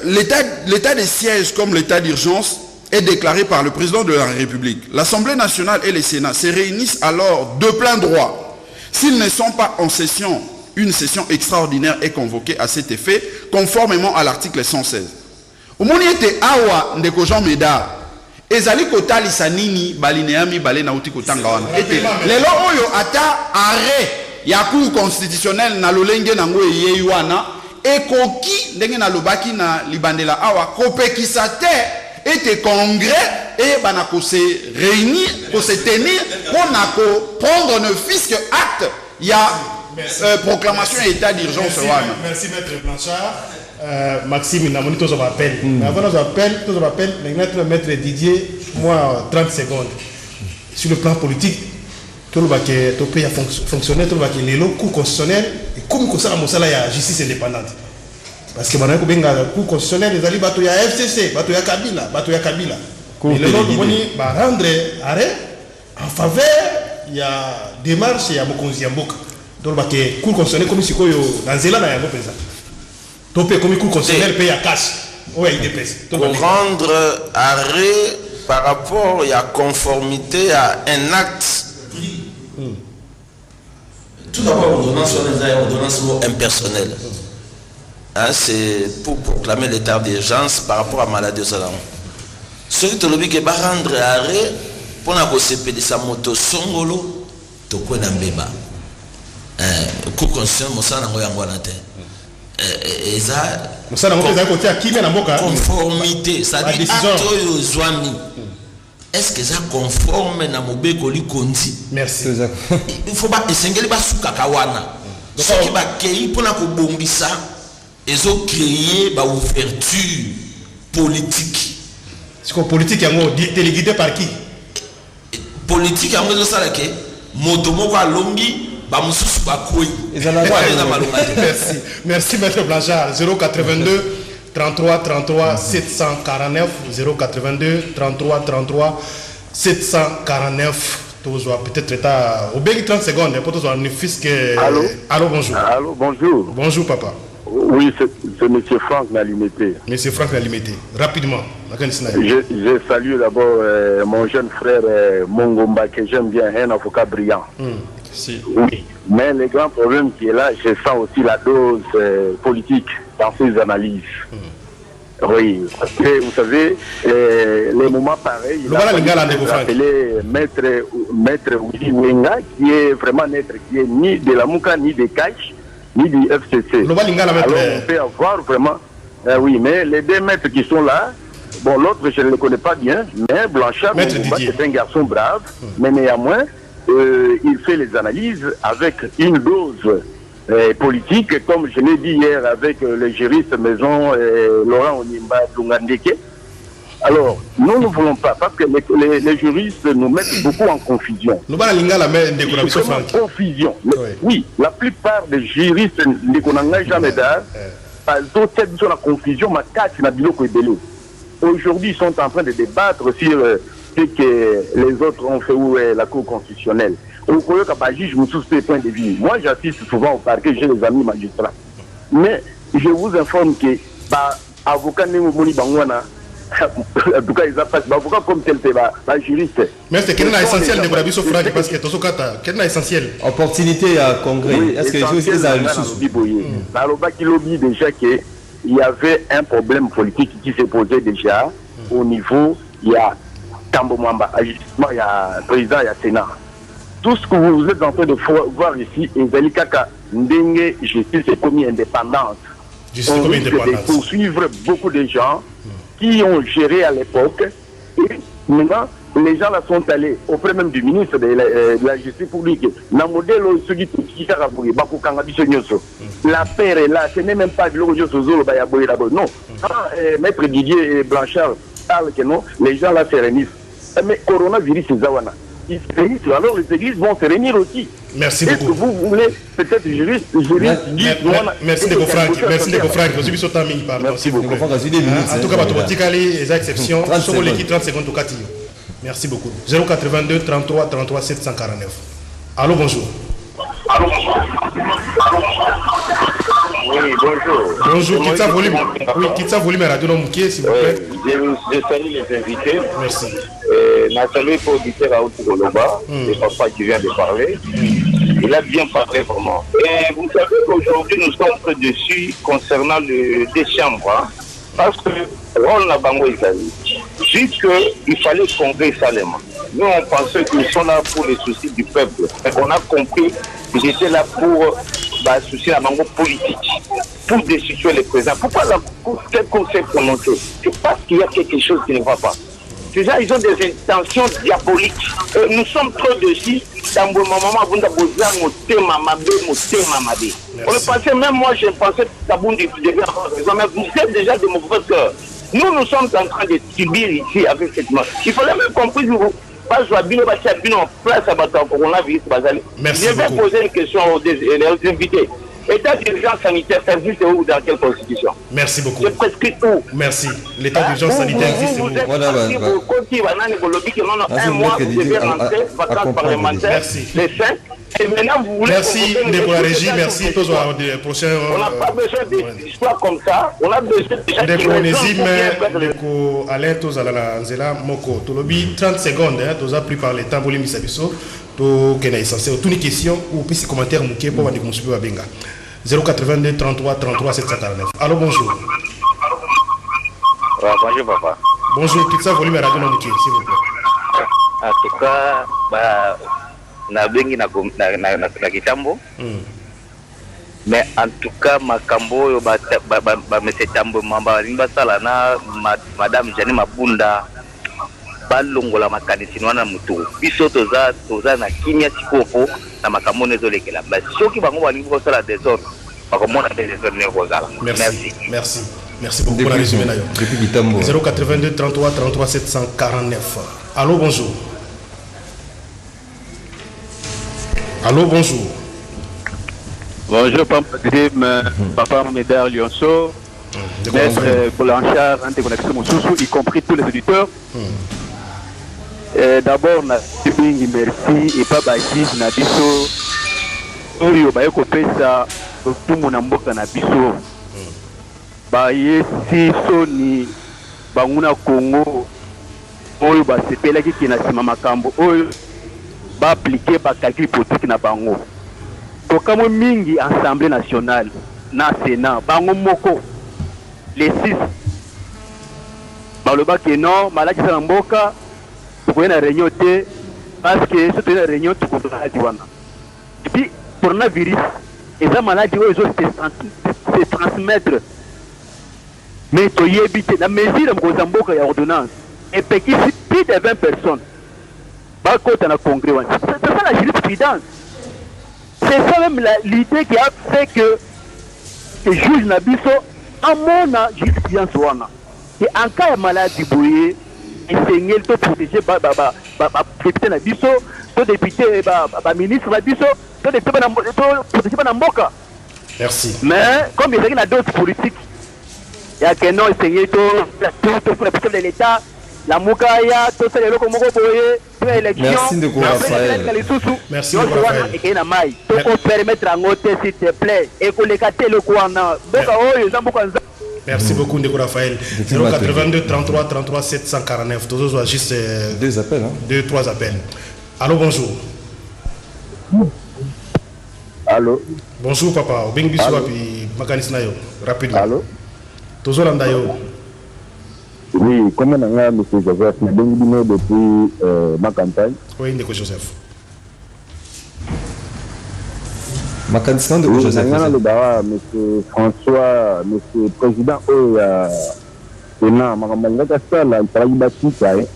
l'état de siège comme l'état d'urgence est déclaré par le président de la République. L'Assemblée nationale et le Sénat se réunissent alors de plein droit s'ils ne sont pas en session. Une session extraordinaire est convoquée à cet effet, conformément à l'article 116. Au moment où awa ndeko Jean Médard, ezali kotali sanini balineami balena uti kotanga wana. Lelo oyo ata arrêt ya cour constitutionnelle na lolenge nango yeyi wana ekoki ndenge na lobaki na libandela awa kopekisa te ete congrès et banako se réunir pour se tenir pour nako prendre ne fût que acte ya proclamation et état d'urgence. Merci maître Blanchard. Maxime, il a monité son appel. Avant nos appels, maître Didier, moi 30 secondes. Sur le plan politique, tout le pays a fonctionné, tout le pays est le cours constitutionnel et comme ça il y a justice indépendante. Parce que maintenant le cours constitutionnel les alliés il y a FCC, il y a Kabila, et le nom de rendre arrêt en faveur il y a démarche il y a Mokonzi Yamboka. Donc le cours constitutionnel comme si dans Zéla na yango pesa. Topé comme cours constitutionnel paye à cash. Oui, IDPS. Pour rendre arrêt par rapport à la conformité à un acte. Tout d'abord, ordonnance impersonnelle. Hein, c'est pour proclamer l'état d'urgence par rapport à la maladie au salon. Ce qui te le dit que va rendre arrêt pour la CPD sa moto songolo, to quoi n'ambeba. Coup conscient, mon sang n'a rien et ça. Mon sang n'a rien côté à qui vient à conformité, ça dit acte yozuami. Est-ce que ça conforme na mobeko li kondi? Merci. Il faut pas esengeli ba sukakawana. Ce qui va créer pour la kobombisa, ils ont créé ba ouverture politique. Ce qu'on politique est téléguidé par qui? Politique est en ça que motomoko alongi ba mususu ba koi. Merci. Merci maître Blanchard. 082 33 33 749 082 33 33 749. Peut-être au béni 30 secondes pour tous un fils que. Allô, bonjour. Allô, bonjour. Bonjour, papa. Oui, c'est M. Franck Nalimete. M. Franck Nalimete, rapidement. Je salue d'abord mon jeune frère Mongomba, que j'aime bien, un avocat brillant. Si. Oui, mais le grand problème qui est là, je sens aussi la dose politique dans ses analyses. Oui, parce que vous savez, les moments pareils, il a appelé Maître Willy Wenga, qui est vraiment maître, qui est ni de la Mouka, ni de Cash, ni du FCC. Alors on peut avoir vraiment, oui, mais les deux maîtres qui sont là, bon, l'autre je ne le connais pas bien, mais Blanchard, c'est un garçon brave, mais néanmoins, il fait les analyses avec une dose politique, comme je l'ai dit hier avec le juriste maison Laurent Onimba Lungandeke. Alors, nous ne voulons pas, parce que les juristes nous mettent beaucoup en confusion. Confusion. Oui, la plupart des juristes ne connaissent jamais d'art. La confusion, aujourd'hui, ils sont en train de débattre sur ce que les autres ont fait ou la Cour constitutionnelle. Vous pouvez pas juger sous ce point de vue. Moi, j'assiste souvent au parquet, j'ai des amis magistrats. Mais je vous informe que avocat Nemoboni Bangwana, en tout cas, ils ont avocat comme tel, c'est juriste. Mais c'est quel est l'essentiel de Borabiso Franck parce que tout ça, quel est l'essentiel? Opportunité à congrès. Oui, est-ce que les choses sont dans le bac, il lobby déjà qu'il y avait un problème politique qui s'est posé déjà au niveau, il y a Tambo Mwamba, justement, il y a président, il y a Sénat. Tout ce que vous êtes en train de voir ici, Ezali Kaka Ndenge, justice et commis indépendance. On risque de poursuivre beaucoup de gens qui ont géré à l'époque. Et maintenant, les gens là sont allés auprès même du ministre de la justice publique. La modèle la paix est là, ce n'est même pas de l'eau non. Maître Didier Blanchard parle que non, les gens là se réunissent. Mais coronavirus, c'est Zawana. Alors les églises vont se réunir aussi. Merci beaucoup. Est-ce que vous voulez peut-être juriste merci de Franck. Merci de Franck. Merci beaucoup. En tout cas, les exceptions sont l'équipe 30 secondes au Catillo. Merci beaucoup. 082 33 33 749. Allô, bonjour. Allô, bonjour. Oui, bonjour. Bonjour, quitte ça volume. Oui, quitte ça volume à Radio Mouké, s'il vous plaît. Je salue les invités. Merci. Je salue pour auditeur à Outouloba, le papa qui vient de parler. Il a bien parlé vraiment. Et vous savez qu'aujourd'hui, nous sommes dessus concernant les deux chambres. Hein, parce que on a bango Italie. Juste qu'il fallait congrès seulement. Nous, on pensait qu'ils sont là pour les soucis du peuple. Et on a compris qu'ils étaient là pour soucier la bango politique, pour destituer les présidents. Pourquoi la Cour s'est prononcée? C'est parce qu'il y a quelque chose qui ne va pas. Déjà, ils ont des intentions diaboliques. Nous sommes trop dessus. On le pensait, même moi, je pensais que Tabouni devait avoir raison. Mais vous êtes déjà de mauvais cœur. Nous sommes en train de subir ici avec cette mort. Il fallait même comprendre. Je vais poser une question aux invités. État d'urgence sanitaire, ça existe où dans quelle constitution? Merci beaucoup. C'est presque où? Merci. L'état d'urgence sanitaire existe où? Un mois, vous devez rentrer, vacances parlementaires, les 5, Et maintenant, vous voulez... Merci de la régie, merci pour le prochain... On n'a pas besoin d'histoires comme ça. On a besoin de... Ndeko Alain Tozala Nzela Moko Tolobi 30 secondes toza pris par le temps pour l'émission biso to kena essentiel toutes les questions ou puis ces commentaires mouké pour vendre consulter à Benga 082 33 33 749. Allô, bonjour. Bonjour papa. Bonjour, tout ça volume radio non s'il vous plaît. En tout cas, na bengi na kitambo. Mais en tout cas, makambo yo ba monsieur Tambo mamba limba sala na madame Jani Mabunda balongola makanisi nwana mutu. Biso toza na kimia sikopo na makambo nezo lekela. Ba soki bango balingi ko sala désordre. Bakomona désordre ne kozala. Merci. Merci beaucoup pour la résumé d'ailleurs. Depuis Kitambo. 082 33 33 749. Allô, bonjour. Allô, bonjour. Bonjour, Papa Médard Lyonceau, Maître Blanchard, y compris tous les auditeurs. D'abord, merci et pas bâti, na biso, Oyo Bayoko Pesa, tout mon amboka na biso. Baye si Soni, Banguna Congo, Oyo Basepela qui na sima makambo, Oyo ba appliquer ba calcul politique na bango. Tokamo mingi Assemblée nationale na Sénat bango moko les 6 baloba que non malaki sa mboka pour une réunion té parce que c'est une réunion tout contre la diwana et puis coronavirus et ça maladie aux autres se transmettre mais to yebite na mesure de mboka ya ordonnance et puis plus de 20 personnes ba côté na congrès c'est ça la jurisprudence. C'est ça même l'idée qui a fait que juge Nabiso a mon jurisprudence wana. Et en cas de maladie bouillée, enseigner le protéger député Nabiso, le député ministre Nabiso, le député protéger Namboka. Merci. Mais comme il y a d'autres politiques, il y a que non enseigner tout pour de l'État. La Moukaya, tout ça, les locaux boye, élection. Merci de Raphaël. Merci de Raphaël. Donc, permettre à noter, s'il te plaît, et que les catés le Kouana. Merci beaucoup, Ndeko Raphaël. 082 33 33 749. Toujours juste deux appels. 2-3 appels. Allô, bonjour. Allô. Bonjour, papa. Bengbiswa puis Makanisnayo. Rapidement. Allô. Toujours Landayo. Oui, comment on a M. Joseph Bengbino depuis ma campagne. Oui, Ndeko Joseph. Ma candidature de Joseph. M. François, M. Président, Sénat, Maramanga Sala, il travaille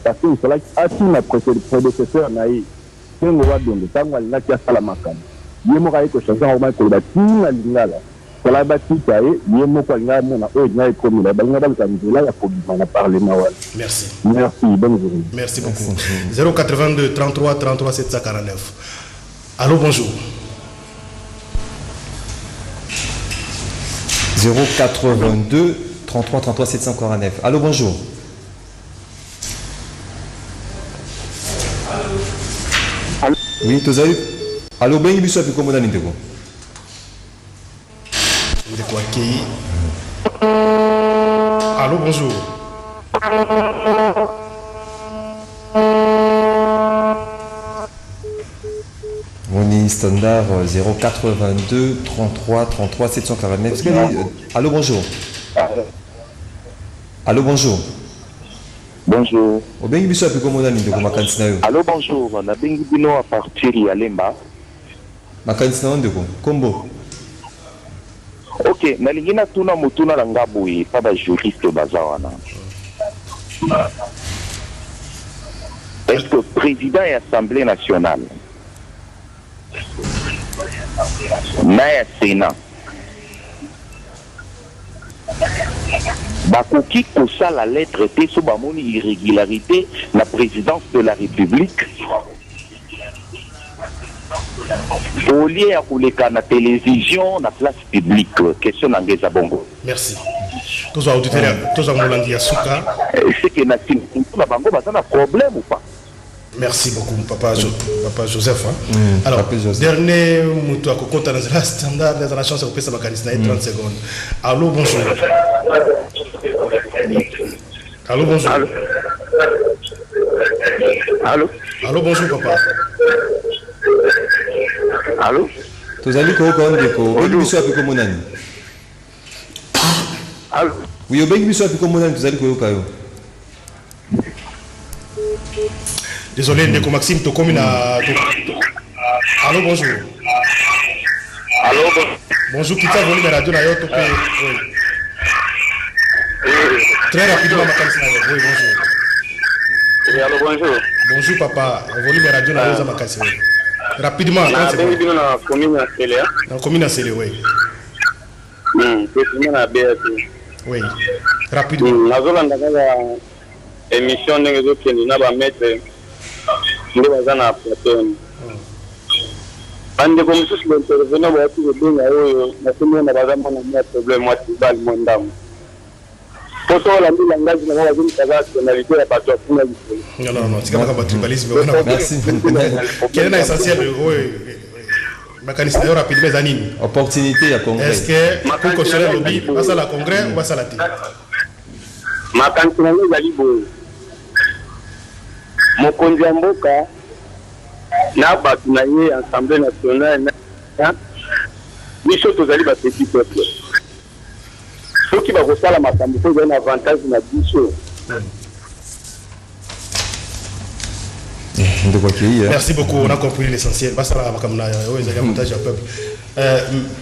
parce que cela a signé ma prédécesseur Naï. C'est un roi de l'État, il a fait la macane. Il y a un peu de changement au moins pour la team à l'Ingala. Cela va tout à l'heure, il y a un peu de changement au moins pour la Bangala, il a pour parler. Merci. Merci, bonne journée. Merci beaucoup. 082 33 33 749. Allô, bonjour. 082 33 33 749. Allô, bonjour. Allô. Oui, tu as eu. Allô, ben, il y a comment dans l'intégration. Allô, bonjour. On est standard 082 33 33 749. Allô, bonjour. Allô, bonjour. Bonjour. Allô, bonjour. On a bien à partir de Yalemba. Combo. Ok, nalingina tuna mutuna la ngabui pas juriste bazawana. Est-ce que président et assemblée nationale na Sénat bakoki kosa la lettre T sur bamoni irrégularité la présidence de la République au lieu à koleka na télévision na place publique question ngeza bongo. Merci. Tous auditeurs tous molangi ya suka c'est que na bango bazana problème ou pas. Merci beaucoup, Papa Joseph. Alors, dernier mouton à compte dans la standard, dans la chance de passer ma canisse, 30 secondes. Allô, bonjour. Allô, bonjour. Allô. Allô, bonjour, papa. Allô. Tu as dit que tu as dit que Allô. oui, tu as dit que désolé, Ndeko Maxime, tu communes à. Allô, bonjour. Allô, bonjour, qui t'a volé la radio là, oui. Très rapidement, ma canisse. Oui, bonjour. Oui, allô, bonjour. Bonjour, papa. On volé la radio là, ma canisse. Rapidement, dans la commune à Célé. Dans la commune à Célé, oui. Oui, rapidement. La zone de émission de réseau qui n'a pas mettre les bazan à plateau. Bande comme tous les intervenants vont être bien na commune na bazan na problème moi tu bal mondam. Pour ça la langage na va venir kaza nationalité ya bato kuna. Non, c'est comme tribalisme. Merci. Quel est l'essentiel mécanisme rapidement zanini opportunité à congrès. Est-ce que pour construire le lobby va à la congrès ou va à la télé? Ma cantina ezali boye mokonzi ya mboka na bato na ye assemblée nationale biso tozali bapeti peuple soki bakosala makambo po ezali na avantage na biso. Merci beaucoup, on a compris l'essentiel. Basta la makamna oyo ezali avantage ya peuple.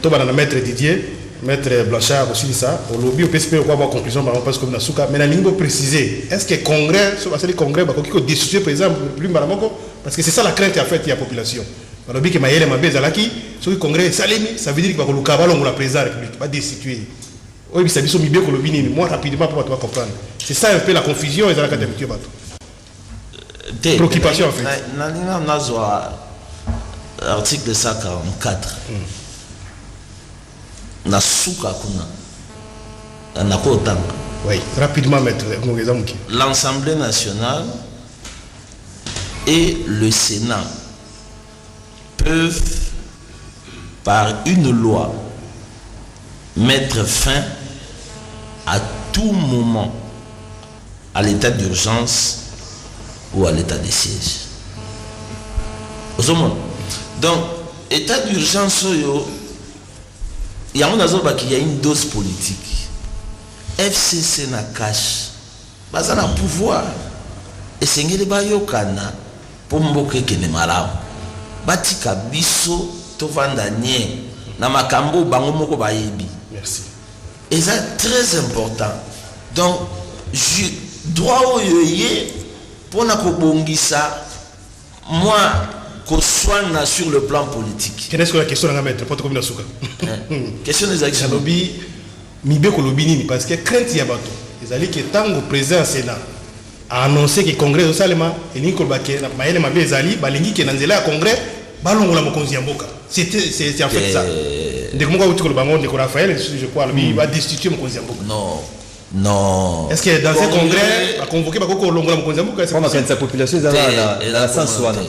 Toba na maître Didier, maître Blanchard aussi ça. Au lobby au PSP quoi avoir conclusion par rapport comme na suka. Mais la ligne préciser, est-ce que congrès, sur le congrès ba ko décider par exemple plus maramoko parce que c'est ça la crainte en fait il y a population. Ba lobby que mayele mabe zalaki, sur le congrès salemi, ça veut dire que ba ko luka ba longo la président de la République ba destituer. Oui, bisa biso mibé ko lobby ni moi rapidement pour toi comprendre. C'est ça un peu la confusion et za la habitué bato. Préoccupation en fait. Article 144. Na suka kuna. Na kotanga. Oui, rapidement maître. L'Assemblée nationale et le Sénat peuvent par une loi mettre fin à tout moment à l'état d'urgence ou à l'état de siège. Donc, état d'urgence, il y a une dose politique. FCC na cash, baza na pouvoir. Et c'est ngeli ba yokana pour mboke kene malamu. Batika biso to vanda nye na makambo bango moko bayebi. Merci. Et c'est très important. Donc, je droit au yoye pour na kobongisa moi qu'on soit sur le plan politique. Quelle est la question à mettre pour te souka? Question des actions. Lobby, mibe ko lobby ni parce que crainte ya bato. Ils allaient que tango président Sénat a annoncé que congrès au Salema et ni ko baké na maele mabe ezali balingi ke nanzela ya congrès balongola mokonzi ya mboka. C'est en fait ça. Ndeko moko uti ko bango ndeko Raphaël je crois lui va destituer mokonzi ya mboka. Non. Est-ce que dans ce congrès a convoqué bakoko longola mokonzi ya mboka? C'est pas sa population dans la sens wana.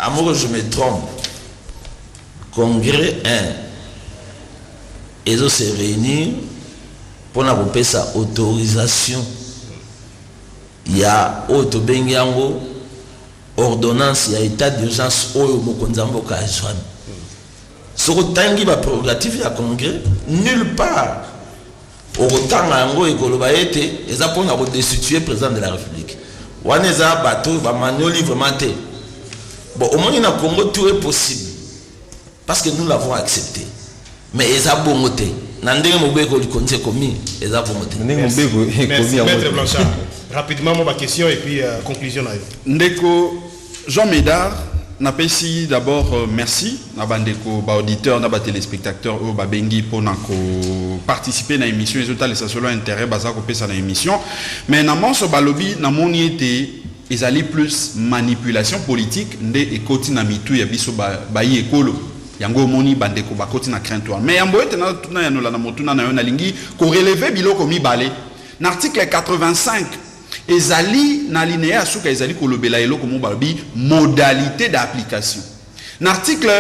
Amour, je me trompe. Congrès 1, ils ont se réunir pour nous faire sa autorisation. Il y a Otobengiango, ordonnance, il y a état d'urgence, Oyo Mokonzambo Kajwan. Ce qui est prérogative du Congrès, nulle part. Autant Ango et Kolobaete, ils ont pour destituer le président de la République. Waneza bateau, Bamanioli vraiment. Bon, au moins, dans le Congo, tout est possible. Parce que nous l'avons accepté. Mais ils ont bon côté. Nandé Mobeko lui connaît commis. Ils ont bon côté. Merci, Maître Blanchard. Rapidement, ma question et puis conclusion. Ndeko Jean Médard, n'a pas ici d'abord merci à Bandeko, auditeurs, à téléspectateurs, au Babengi pour participer à l'émission. Ils ont les seuls intérêt à l'émission. Mais dans mon balobi, dans mon été. Ils allaient plus manipulation politique et côté na mitu ya biso bayi ekolo yango moni bandeko ba côté na crainte mais yambo etena tuna ya nola na motuna na yo na lingi ko relever biloko mibale l'article 85 ezali na linéa suka ezali kolobela eloko mo balobi modalité d'application. L'article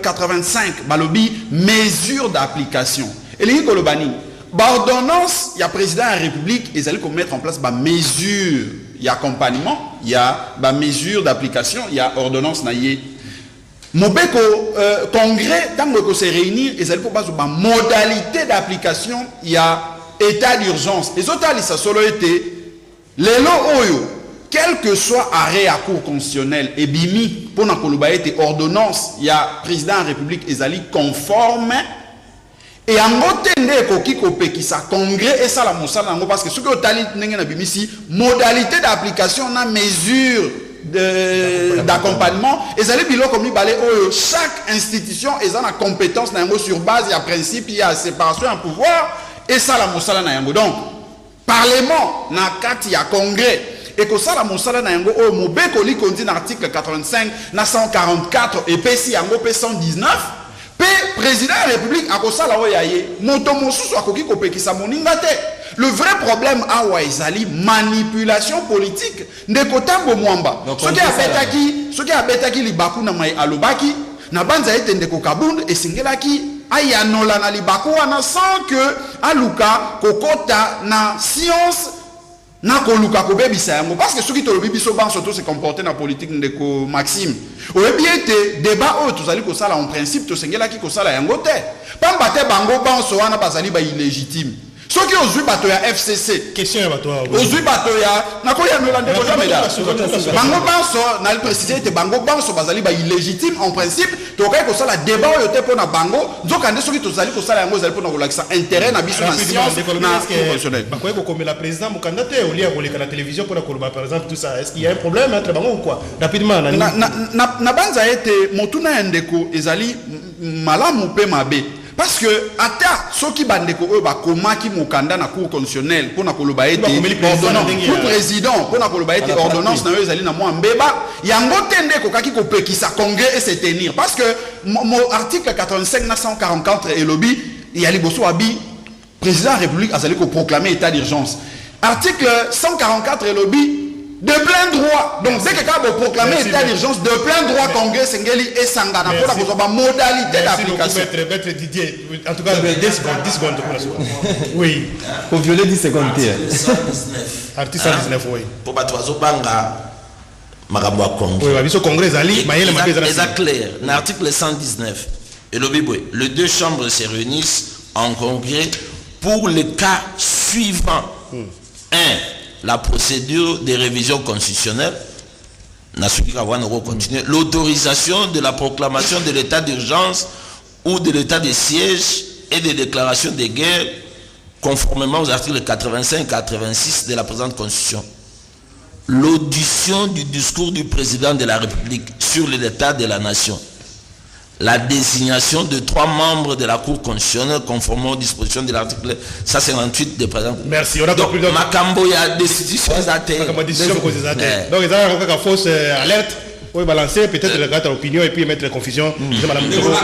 85 balobi mesure d'application. Et les kolobani ordonnance, il y a président de la République, ils allaient mettre en place des mesures, il y a accompagnement, il y a des mesures d'application, il y a ordonnance naïe. Mobeko congrès, tant que se réunir, ils allaient proposer des modalités d'application, il y a état d'urgence. Les autres, ça solo été les lots oyo, quel que soit arrêt à cour constitutionnel et bimi pour na koloba été ordonnance, il y a président de la République, ils allaient conforme. Et en côté qui sa congrès et ça la moussala parce que ce que tali n'engena bimisi modalité d'application na mesure d'accompagnement et ça les bilo comme balé chaque institution est en compétence na yango sur base il y a principe il y a séparation en pouvoir et ça la moussala na yango donc parlement na kati ya congrès et que ça la moussala na yango o mobeko li kondi na article 85 na 144 et pesi yango p 119 président de la République a kosala oyaye moto mosusu akoki kopekisa moninga te. Le vrai problème a waizali manipulation politique ndeko tambo mwamba soki abetaki libaku na mai alobaki na banza ete ndeko kabund esingelaki ayanola na libaku wana sans que aluka kokota na science na koluka kobebisa yango parce que ceux qui tolobi biso ban surtout se comporter na politique ndeko Maxime oyebi ete débat o tozali kosala en principe tosengela ki kosala yango te pamba te bango banso wana bazali ba illégitime soki ozwi bato ya FCC question ya bato ozwi bato ya nakoya nola ndeko jameda bango banso na le préciser ete bango banso bazali ba illégitime en principe tokai kosala débat oyo te pona bango nzokande soki tozali kosala yango ezali pona kolakisa intérêt na biso na science na professionnel bakoye kokomela président mokanda te olia koleka na télévision pona koloba par exemple tout ça est-ce qu'il y a un problème entre bango ou quoi rapidement na banza ete motuna ya ndeko ezali malamu pe mabe. Parce que, ata, ceux qui bandeko eux, komaki mokanda na cour constitutionnelle, pour na koloba ete ordonnance, pour président, pour na koloba ete ordonnance na eux, na moi mbeba, yango tende kokaki kopeki sa congrès et se tenir. Parce que, mon article 85 944 et lobby, il y a les bosso abi, président de la République a sali ko proclamer état d'urgence. Article 144 et lobby, de plein droit. Donc, dès que vous proclamez état d'urgence, de plein droit, Congrès, Sengeli et Sangana, pour la modalité d'application. Maître Didier, en tout cas, 10 secondes. Oui. Pour violer 10 secondes. Article 119, oui. Pour Batoazo Banga, Marabou Congrès. Oui, le Congrès, Ali, c'est clair. L'article 119, et les deux chambres se réunissent en Congrès pour le cas suivant. 1. La procédure de révision constitutionnelle, l'autorisation de la proclamation de l'état d'urgence ou de l'état de siège et des déclarations de guerre conformément aux articles 85 et 86 de la présente constitution. L'audition du discours du président de la République sur l'état de la nation. La désignation de 3 membres de la Cour constitutionnelle conformément aux dispositions de l'article 158 de présent. Merci. On a donc, Makambo, il y a des décisions donc, ils ont une fausse alerte. Oui, balancer peut-être le gars opinion et puis mettre la confusion. La conclusion,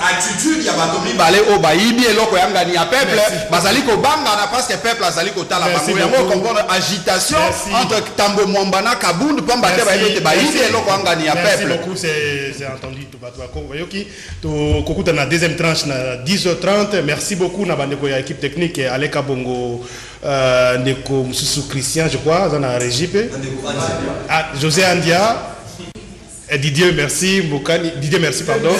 attitude, il y a batomi balé au baïbi et l'autre yanga ni a peuple. Basaliko banga na parce que peuple asaliko tala bango. Yango comprendre agitation entre Tambo Mwambana Kabound pamba te baïbi baïbi et l'autre yanga ni a peuple. Merci beaucoup, c'est entendu tout bato ko yoki to kokuta na deuxième tranche na 10h30. Merci beaucoup na bandeko ya équipe technique Aleka Bongo ndeko Mususu Christian je crois dans la régie. José Andia, Didier merci, Didier merci pardon.